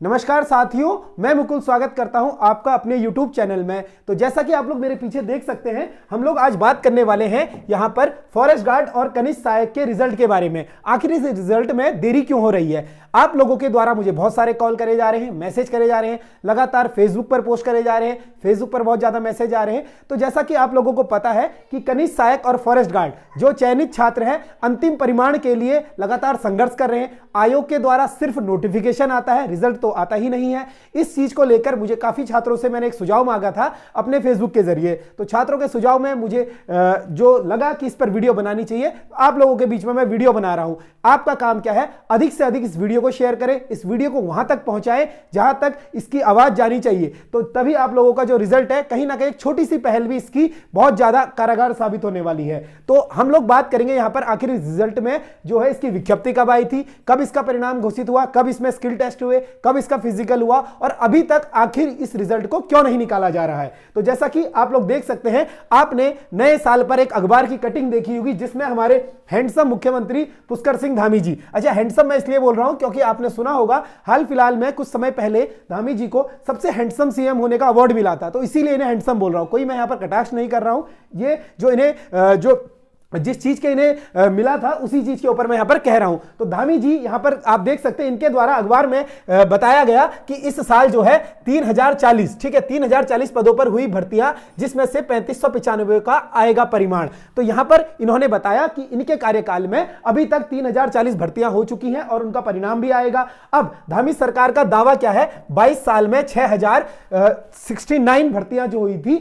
नमस्कार साथियों, मैं मुकुल स्वागत करता हूं आपका अपने YouTube चैनल में। तो जैसा कि आप लोग मेरे पीछे देख सकते हैं, हम लोग आज बात करने वाले हैं यहां पर फॉरेस्ट गार्ड और कनिष्ठ सहायक के रिजल्ट के बारे में। आखिर इस रिजल्ट में देरी क्यों हो रही है? आप लोगों के द्वारा मुझे बहुत सारे कॉल करे जा रहे हैं, मैसेज करे जा रहे हैं, लगातार फेसबुक पर पोस्ट करे जा रहे हैं, फेसबुक पर बहुत ज्यादा मैसेज आ रहे हैं। तो जैसा कि आप लोगों को पता है कि कनिष्ठ सहायक और फॉरेस्ट गार्ड जो चयनित छात्र हैं, अंतिम परिमाण के लिए लगातार संघर्ष कर रहे हैं। आयोग के द्वारा सिर्फ नोटिफिकेशन आता है, रिजल्ट तो आता ही नहीं है। इस चीज को लेकर मुझे काफी छात्रों से मैंने एक सुझाव मांगा था अपने फेसबुक के जरिए। तो छात्रों के सुझाव में मुझे जो लगा कि इस पर वीडियो बनानी चाहिए, आप लोगों के बीच में मैं वीडियो बना रहा हूं। आपका काम क्या है? अधिक से अधिक इस वीडियो को शेयर करें, इस वीडियो को वहां तक पहुंचाएं जहां तक इसकी आवाज जानी चाहिए। तो तभी आप लोगों का जो रिजल्ट है, कहीं ना कहीं एक छोटी सी पहल भी इसकी बहुत ज्यादा कारगर साबित होने वाली है। तो हम लोग बात करेंगे यहां पर आखिर इस रिजल्ट में जो है इसकी विज्ञप्ति कब आई थी, कब इसका परिणाम घोषित हुआ, कब इसमें स्किल टेस्ट हुए, कब इसका फिजिकल हुआ और अभी तक आखिर इस रिजल्ट को क्यों नहीं निकाला जा रहा है। तो जैसा कि आप लोग देख सकते हैं, आपने नए साल पर एक अखबार की कटिंग देखी होगी जिसमें हमारे हैंडसम मुख्यमंत्री पुष्कर सिंह धामी जी, अच्छा हैंडसम मैं इसलिए बोल रहा हूं क्योंकि आपने सुना होगा हाल फिलहाल में कुछ समय पहले धामी जी को सबसे हैंडसम सीएम होने का अवार्ड मिला था। तो इसीलिए इन्हें हैंडसम बोल रहा हूं, कोई मैं यहां पर कटाक्ष नहीं कर रहा हूं। ये जो इन्हें जो जिस चीज के इन्हें मिला था उसी चीज के ऊपर मैं यहां पर कह रहा हूं। तो धामी जी यहां पर आप देख सकते हैं, इनके द्वारा अखबार में बताया गया कि इस साल जो है 3040, ठीक है, 3040 पदों पर हुई भर्तियां, जिसमें से 3595 का आएगा परिमाण। तो यहां पर इन्होंने बताया कि इनके कार्यकाल में अभी तक 3040 भर्तियां हो चुकी हैं और उनका परिणाम भी आएगा। अब धामी सरकार का दावा क्या है? 22 साल में 6069 भर्तियां जो हुई थी,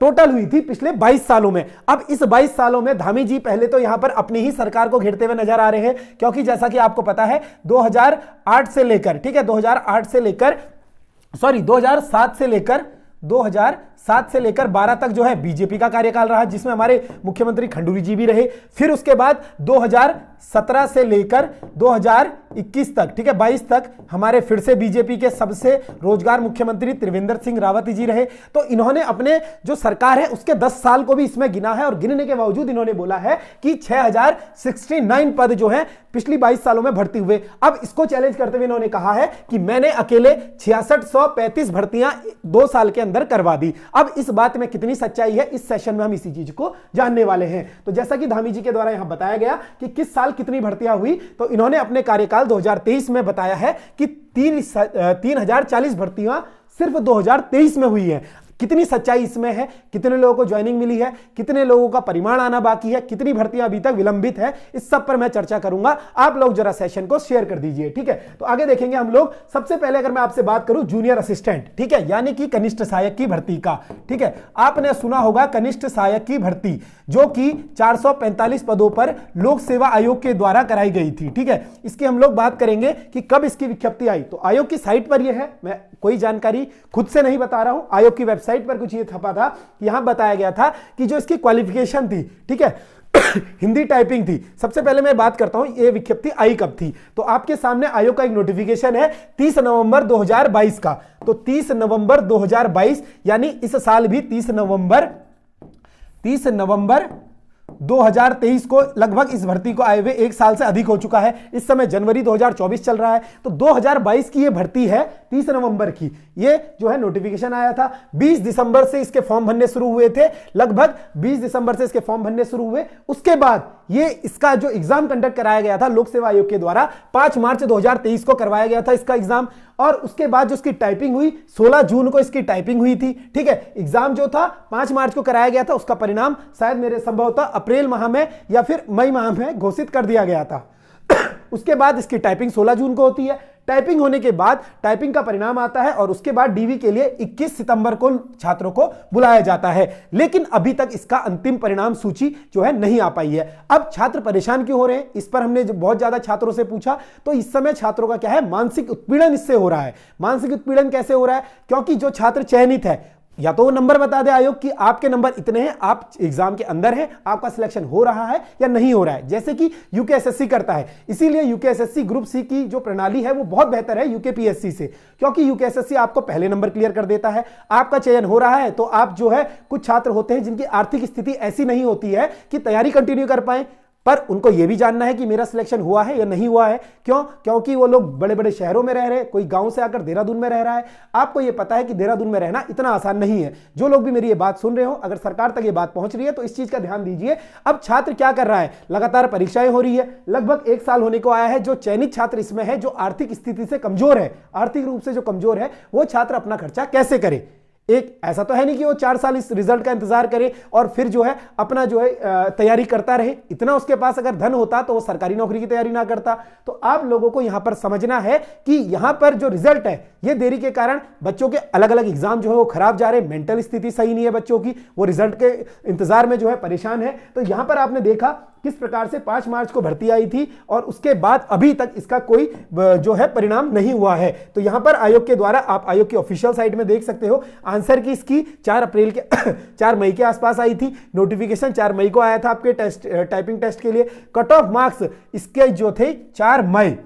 टोटल हुई थी पिछले 22 सालों में। अब इस 22 सालों में धामी जी पहले तो यहां पर अपनी ही सरकार को घेरते हुए नजर आ रहे हैं, क्योंकि जैसा कि आपको पता है 2008 से लेकर, ठीक है, 2007 से लेकर 12 तक जो है बीजेपी का कार्यकाल रहा, जिसमें हमारे मुख्यमंत्री खंडूरी जी भी रहे। फिर उसके बाद 2017 से लेकर 2021 तक, ठीक है, 22 तक हमारे फिर से बीजेपी के सबसे रोजगार मुख्यमंत्री त्रिवेंद्र सिंह रावत जी रहे। तो इन्होंने अपने जो सरकार है उसके 10 साल को भी इसमें गिना है और गिनने के बावजूद इन्होंने बोला है कि 6069 पद जो है पिछली 22 सालों में भर्ती हुए। अब इसको चैलेंज करते हुए इन्होंने कहा है कि मैंने अकेले 6635 भर्तियां 2 साल के अंदर करवा दी। अब इस बात में कितनी सच्चाई है, इस सेशन में हम इसी चीज को जानने वाले हैं। तो जैसा कि धामी जी के द्वारा यहां बताया गया कि किस साल कितनी भर्तियां हुई, तो इन्होंने अपने कार्यकाल 2023 में बताया है कि 3040 भर्तियां सिर्फ 2023 में हुई है। कितनी सच्चाई इसमें है, कितने लोगों को ज्वाइनिंग मिली है, कितने लोगों का परिमाण आना बाकी है, कितनी भर्तियां अभी तक विलंबित है, इस सब पर मैं चर्चा करूंगा। आप लोग जरा सेशन को शेयर कर दीजिए, ठीक है। तो आगे देखेंगे हम लोग। सबसे पहले अगर मैं आपसे बात करूं जूनियर असिस्टेंट, ठीक है, यानी कि कनिष्ठ सहायक की भर्ती का, ठीक है, आपने सुना होगा कनिष्ठ सहायक की भर्ती जो कि 445 पदों पर लोक सेवा आयोग के द्वारा कराई गई थी, ठीक है। इसकी हम लोग बात करेंगे कि कब इसकी विज्ञप्ति आई। तो आयोग की साइट पर यह है, मैं कोई जानकारी खुद से नहीं बता रहा हूं, आयोग की वेबसाइट पर कुछ ये छपा था, यहां बताया गया था कि जो इसकी क्वालिफिकेशन थी, ठीक है, हिंदी टाइपिंग थी। सबसे पहले मैं बात करता हूं ये विज्ञप्ति आई कब थी। तो आपके सामने आयोग का एक नोटिफिकेशन है 30 नवंबर 2022 का। तो 30 नवंबर 2022 यानी इस साल भी 30 नवंबर 2023 को लगभग इस भर्ती को आए हुए 1 साल से अधिक हो चुका है। इस समय जनवरी 2024 चल रहा है, तो 2022 की ये भर्ती है 30 नवंबर की। ये जो है नोटिफिकेशन आया था। 20 दिसंबर से इसके फॉर्म भरने शुरू हुए थे, लगभग 20 दिसंबर से इसके फॉर्म भरने शुरू हुए। उसके बाद ये इसका जो एग्जाम कंडक्ट कराया गया था लोक सेवा आयोग के द्वारा 5 मार्च 2023 को करवाया गया था इसका एग्जाम। और उसके बाद जो इसकी टाइपिंग हुई 16 जून को इसकी टाइपिंग हुई थी, ठीक है। एग्जाम जो था 5 मार्च को कराया गया था, उसका परिणाम शायद मेरे संभवतः अप्रैल माह में या फिर मई माह में घोषित कर दिया गया था। उसके बाद इसकी टाइपिंग 16 जून को होती है। टाइपिंग होने के बाद टाइपिंग का परिणाम आता है और उसके बाद डीवी के लिए 21 सितंबर को छात्रों को बुलाया जाता है। लेकिन अभी तक इसका अंतिम परिणाम सूची जो है नहीं आ पाई है। अब छात्र परेशान क्यों हो रहे हैं, इस पर हमने बहुत ज्यादा छात्रों से पूछा। तो इस समय छात्रों का क्या है, मानसिक उत्पीड़न इससे हो रहा है। मानसिक उत्पीड़न कैसे हो रहा है? क्योंकि जो छात्र चयनित है, या तो वो नंबर बता दे आयोग कि आपके नंबर इतने हैं, आप एग्जाम के अंदर हैं, आपका सिलेक्शन हो रहा है या नहीं हो रहा है, जैसे कि यूकेएसएससी करता है। इसीलिए यूकेएसएससी ग्रुप सी की जो प्रणाली है वो बहुत बेहतर है यूकेपीएससी से, क्योंकि यूकेएसएससी आपको पहले नंबर क्लियर कर देता है। आपका चयन हो रहा है तो आप जो है, कुछ छात्र होते हैं जिनकी आर्थिक स्थिति ऐसी नहीं होती है कि तैयारी कंटिन्यू कर पाए, पर उनको यह भी जानना है कि मेरा सिलेक्शन हुआ है या नहीं हुआ है। क्यों? क्योंकि वो लोग बड़े बड़े शहरों में रह रहे हैं, कोई गांव से आकर देहरादून में रह रहा है। आपको यह पता है कि देहरादून में रहना इतना आसान नहीं है। जो लोग भी मेरी ये बात सुन रहे हो, अगर सरकार तक ये बात पहुंच रही है तो इस चीज का ध्यान दीजिए। अब छात्र क्या कर रहा है, लगातार परीक्षाएं हो रही है, लगभग 1 साल होने को आया है। जो चयनित छात्र इसमें है, जो आर्थिक स्थिति से कमजोर है, आर्थिक रूप से जो कमजोर है, वो छात्र अपना खर्चा कैसे करे। एक ऐसा तो है नहीं कि वो 4 साल इस रिजल्ट का इंतजार करे और फिर जो है अपना जो है तैयारी करता रहे। इतना उसके पास अगर धन होता तो वो सरकारी नौकरी की तैयारी ना करता। तो आप लोगों को यहां पर समझना है कि यहां पर जो रिजल्ट है, ये देरी के कारण बच्चों के अलग अलग एग्जाम जो है वो खराब जा रहे हैं। मेंटल स्थिति सही नहीं है बच्चों की, वो रिजल्ट के इंतजार में जो है परेशान है। तो यहां पर आपने देखा किस प्रकार से 5 मार्च को भर्ती आई थी और उसके बाद अभी तक इसका कोई जो है परिणाम नहीं हुआ है। तो यहां पर आयोग के द्वारा, आप आयोग की ऑफिशियल साइट में देख सकते हो, आंसर की इसकी 4 मई के आसपास आई थी। नोटिफिकेशन 4 मई को आया था आपके टाइपिंग टेस्ट के लिए। कट ऑफ मार्क्स इसके जो थे 4 मई,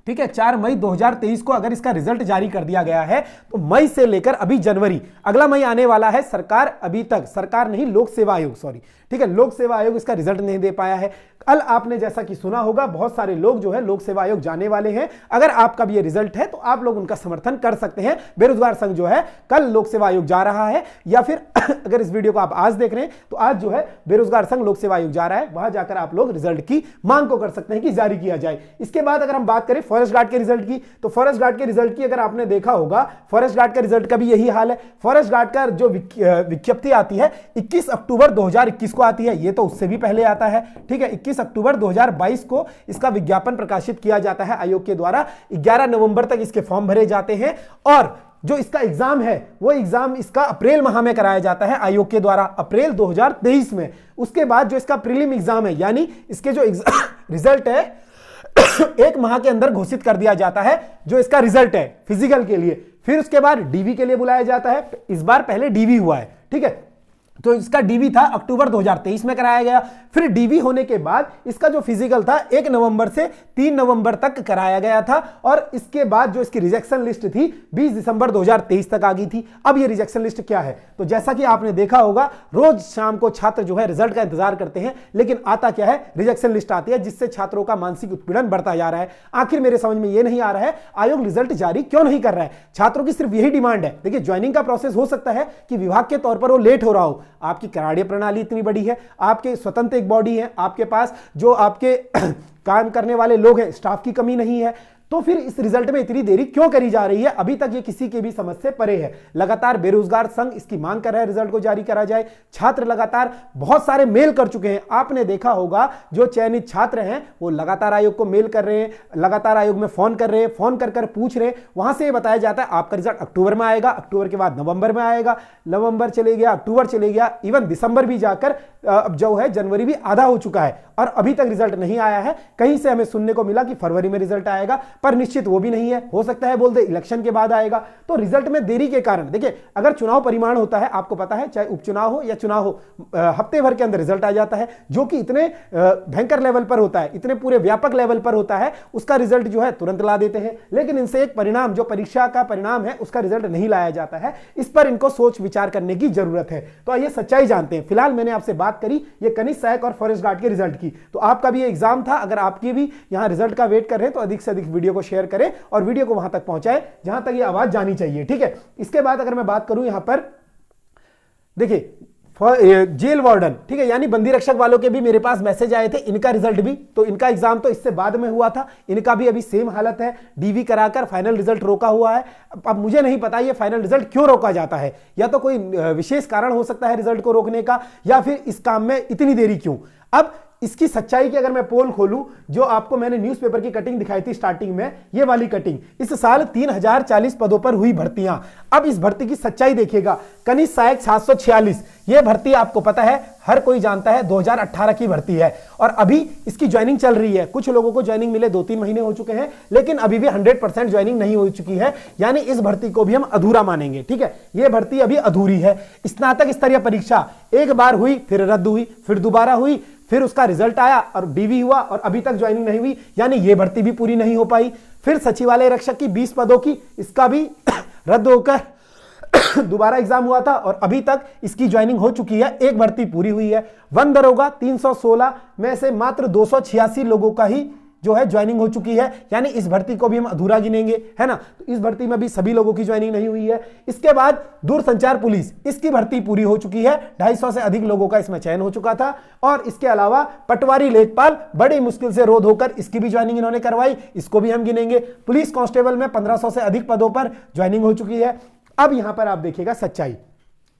ठीक है, 4 मई 2023 को अगर इसका रिजल्ट जारी कर दिया गया है तो मई से लेकर अभी जनवरी, अगला मई आने वाला है। सरकार अभी तक, सरकार नहीं, लोक सेवा आयोग, सॉरी, ठीक है, लोक सेवा आयोग इसका रिजल्ट नहीं दे पाया है। कल आपने जैसा कि सुना होगा, बहुत सारे लोग जो है लोक सेवा आयोग जाने वाले हैं। अगर आपका भी ये रिजल्ट है तो आप लोग उनका समर्थन कर सकते हैं। बेरोजगार संघ जो है कल लोक सेवा आयोग जा रहा है, या फिर अगर इस वीडियो को आप आज देख रहे हैं तो आज जो है बेरोजगार संघ लोक सेवा आयोग जा रहा है, वहां जाकर आप लोग रिजल्ट की मांग को कर सकते हैं कि जारी किया जाए। इसके बाद अगर हम बात करें फॉरेस्ट गार्ड के रिजल्ट की, तो फॉरेस्ट गार्ड के रिजल्ट की अगर आपने देखा होगा, फॉरेस्ट गार्ड का रिजल्ट का भी यही हाल है। फॉरेस्ट गार्ड का जो विज्ञप्ति आती है 21 अक्टूबर 2021 को आती है, ये तो उससे भी पहले आता है, ठीक है। 21 अक्टूबर 2022 को इसका विज्ञापन प्रकाशित किया जाता है आयोग के द्वारा। 11 नवंबर तक इसके फॉर्म भरे जाते हैं और जो इसका एग्जाम है वो एग्जाम इसका अप्रैल माह में कराया जाता है आयोग के द्वारा, अप्रैल 2023 में। उसके बाद जो इसका प्रीलिम एग्जाम है, यानी इसके जो रिजल्ट है 1 माह के अंदर घोषित कर दिया जाता है, जो इसका रिजल्ट है फिजिकल के लिए। फिर उसके बाद डीवी के लिए बुलाया जाता है। इस बार पहले डीवी हुआ है, ठीक है, तो इसका डीवी था अक्टूबर 2023 में कराया गया। फिर डीवी होने के बाद इसका जो फिजिकल था 1 नवंबर से 3 नवंबर तक कराया गया था और इसके बाद जो इसकी रिजेक्शन लिस्ट थी 20 दिसंबर 2023 तक आ गई थी। अब ये रिजेक्शन लिस्ट क्या है, तो जैसा कि आपने देखा होगा, रोज शाम को छात्र जो है रिजल्ट का इंतजार करते हैं, लेकिन आता क्या है, रिजेक्शन लिस्ट आती है, जिससे छात्रों का मानसिक उत्पीड़न बढ़ता जा रहा है। आखिर मेरे समझ में ये नहीं आ रहा है आयोग रिजल्ट जारी क्यों नहीं कर रहा है। छात्रों की सिर्फ यही डिमांड है। देखिए, ज्वाइनिंग का प्रोसेस हो सकता है कि विभाग के तौर पर वो लेट हो रहा हो, आपकी कराड़ीय प्रणाली इतनी बड़ी है, आपके स्वतंत्र एक बॉडी है, आपके पास जो आपके काम करने वाले लोग हैं, स्टाफ की कमी नहीं है, तो फिर इस रिजल्ट में इतनी देरी क्यों करी जा रही है। अभी तक ये किसी के भी समझ से परे है। लगातार बेरोजगार संघ इसकी मांग कर रहा है रिजल्ट को जारी करा जाए। छात्र लगातार बहुत सारे मेल कर चुके हैं, आपने देखा होगा, जो चयनित छात्र हैं वो लगातार आयोग को मेल कर रहे हैं, लगातार आयोग में फोन कर रहे हैं, फोन कर कर पूछ रहे हैं। वहां से ये बताया जाता है आपका रिजल्ट अक्टूबर में आएगा, अक्टूबर के बाद नवंबर में आएगा, नवंबर चले गया, अक्टूबर चले गया, इवन दिसंबर भी जाकर अब जो है जनवरी भी आधा हो चुका है और अभी तक रिजल्ट नहीं आया है। कहीं से हमें सुनने को मिला कि फरवरी में रिजल्ट आएगा, पर निश्चित वो भी नहीं है, हो सकता है बोल दे इलेक्शन के बाद आएगा। तो रिजल्ट में देरी के कारण, देखिए, अगर चुनाव परिमाण होता है, आपको पता है, चाहे उपचुनाव हो या चुनाव हो, हफ्ते भर के अंदर रिजल्ट आ जाता है, जो कि इतने भयंकर लेवल पर होता है, इतने पूरे व्यापक लेवल पर होता है, उसका रिजल्ट जो है तुरंत ला देते हैं। लेकिन इनसे एक परिणाम, जो परीक्षा का परिणाम है, उसका रिजल्ट नहीं लाया जाता है। इस पर इनको सोच विचार करने की जरूरत है। तो आइए सच्चाई जानते हैं। फिलहाल मैंने आपसे बात करी ये कनिष्ठ सहायक और फॉरेस्ट गार्ड के रिजल्ट की, तो आपका भी एग्जाम था। अगर आपकी भी यहां रिजल्ट का वेट कर रहे हैं तो अधिक से अधिक वीडियो को शेयर करें और वीडियो को वहां तक पहुंचाएं जहां तक ये आवाज जानी चाहिए, ठीक है। इसके बाद अगर मैं बात करूं यहां पर, देखिए, जेल वार्डन, ठीक है, यानी बंदी रक्षक वालों के भी मेरे पास मैसेज आए थे, इनका रिजल्ट भी, तो इनका एग्जाम तो इससे बाद में हुआ था, इनका भी अभी सेम हालत है, डीवी कराकर फाइनल रिजल्ट रोका हुआ है। अब मुझे नहीं पता ये फाइनल रिजल्ट क्यों रोका जाता है, या तो कोई विशेष कारण हो सकता है रिजल्ट को रोकने का, या फिर इस काम में इतनी देरी क्यों। अब इसकी सच्चाई की अगर मैं पोल खोलूं, जो आपको मैंने न्यूज़पेपर की कटिंग दिखाई थी स्टार्टिंग में, ये वाली कटिंग, इस साल 3040 पदों पर हुई भर्तियां। अब इस भर्ती की सच्चाई देखिएगा, कनिष्ठ सहायक 746, ये भर्ती आपको पता है, हर कोई जानता है 2018 की भर्ती है और अभी इसकी ज्वाइनिंग चल रही है। कुछ लोगों को ज्वाइनिंग मिले 2-3 महीने हो चुके हैं, लेकिन अभी भी 100% ज्वाइनिंग नहीं हो चुकी है, यानी इस भर्ती को भी हम अधूरा मानेंगे, ठीक है। यह भर्ती अभी अधूरी है। स्नातक स्तरीय परीक्षा एक बार हुई, फिर रद्द हुई, फिर दोबारा हुई, फिर उसका रिजल्ट आया और डीवी हुआ और अभी तक ज्वाइनिंग नहीं हुई, यानी यह भर्ती भी पूरी नहीं हो पाई। फिर सचिवालय रक्षक की 20 पदों की, इसका भी रद्द होकर दोबारा एग्जाम हुआ था और अभी तक इसकी ज्वाइनिंग हो चुकी है, एक भर्ती पूरी हुई है। वन दरोगा 316 में से मात्र 286 लोगों का ही जो है ज्वाइनिंग हो चुकी है, यानी इस भर्ती को भी हम अधूरा गिनेंगे, है ना। तो इस भर्ती में भी सभी लोगों की ज्वाइनिंग नहीं हुई है। इसके बाद दूरसंचार पुलिस, इसकी भर्ती पूरी हो चुकी है, 250 से अधिक लोगों का इसमें चयन हो चुका था। और इसके अलावा पटवारी लेखपाल बड़ी मुश्किल से रोध होकर इसकी भी ज्वाइनिंग इन्होंने करवाई, इसको भी हम गिनेंगे। पुलिस कांस्टेबल में 1500 से अधिक पदों पर ज्वाइनिंग हो चुकी है। अब यहां पर आप देखिएगा सच्चाई,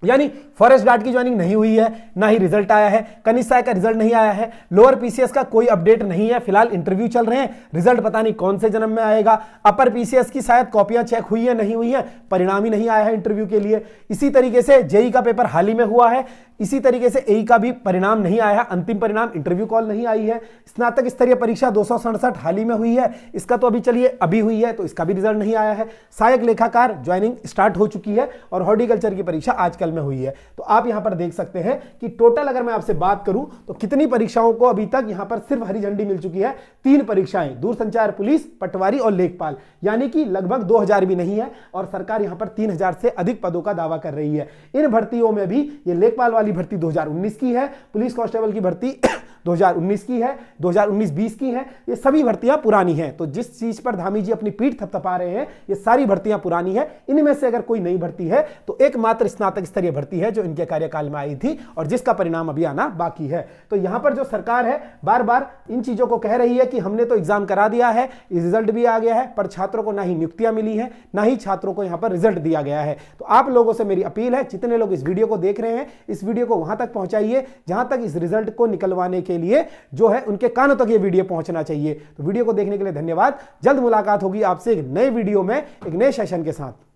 यानी फॉरेस्ट गार्ड की ज्वाइनिंग नहीं हुई है, ना ही रिजल्ट आया है, कनिष्ठ सहायक का रिजल्ट नहीं आया है, लोअर पीसीएस का कोई अपडेट नहीं है, फिलहाल इंटरव्यू चल रहे हैं, रिजल्ट पता नहीं कौन से जन्म में आएगा। अपर पीसीएस की शायद कॉपियां चेक हुई है नहीं हुई है, परिणाम ही नहीं आया है इंटरव्यू के लिए। इसी तरीके से जेई का पेपर हाल ही में हुआ है, इसी तरीके से एई का भी परिणाम नहीं आया है, अंतिम परिणाम इंटरव्यू कॉल नहीं आई है। स्नातक स्तरीय परीक्षा 267 हाल ही में हुई है, इसका तो अभी चलिए अभी हुई है, तो इसका भी रिजल्ट नहीं आया है। सहायक लेखाकार ज्वाइनिंग स्टार्ट हो चुकी है और हॉर्टिकल्चर की परीक्षा आजकल में हुई है। तो आप यहां पर देख सकते हैं कि टोटल अगर मैं आपसे बात करूं तो कितनी परीक्षाओं को अभी तक यहां पर सिर्फ हरी झंडी मिल चुकी है। 3 परीक्षाएं, दूरसंचार पुलिस, पटवारी और लेखपाल, यानी कि लगभग 2000 भी नहीं है और सरकार यहां पर 3000 से अधिक पदों का दावा कर रही है। इन भर्तियों में भी ये लेखपाल वाली भर्ती 2019 की है, पुलिस कांस्टेबल की भर्ती 2019 की है, 2019-20 की है, ये सभी भर्तियां पुरानी हैं। तो जिस चीज पर धामी जी अपनी पीठ थपथपा रहे हैं, ये सारी भर्तियां पुरानी है। इनमें से अगर कोई नई भर्ती है तो एकमात्र स्नातक स्तरीय भर्ती है जो इनके कार्यकाल में आई थी और जिसका परिणाम अभी आना बाकी है। तो यहां पर जो सरकार है बार बार इन चीजों को कह रही है कि हमने तो एग्जाम करा दिया है, रिजल्ट भी आ गया है, पर छात्रों को ना ही नियुक्तियां मिली है, ना ही छात्रों को यहां पर रिजल्ट दिया गया है। तो आप लोगों से मेरी अपील है, जितने लोग इस वीडियो को देख रहे हैं, इस वीडियो को वहां तक पहुंचाइए जहां तक इस रिजल्ट को निकलवाने के लिए जो है उनके कानों तक ये वीडियो पहुंचना चाहिए। तो वीडियो को देखने के लिए धन्यवाद। जल्द मुलाकात होगी आपसे एक नए वीडियो में, एक नए सेशन के साथ।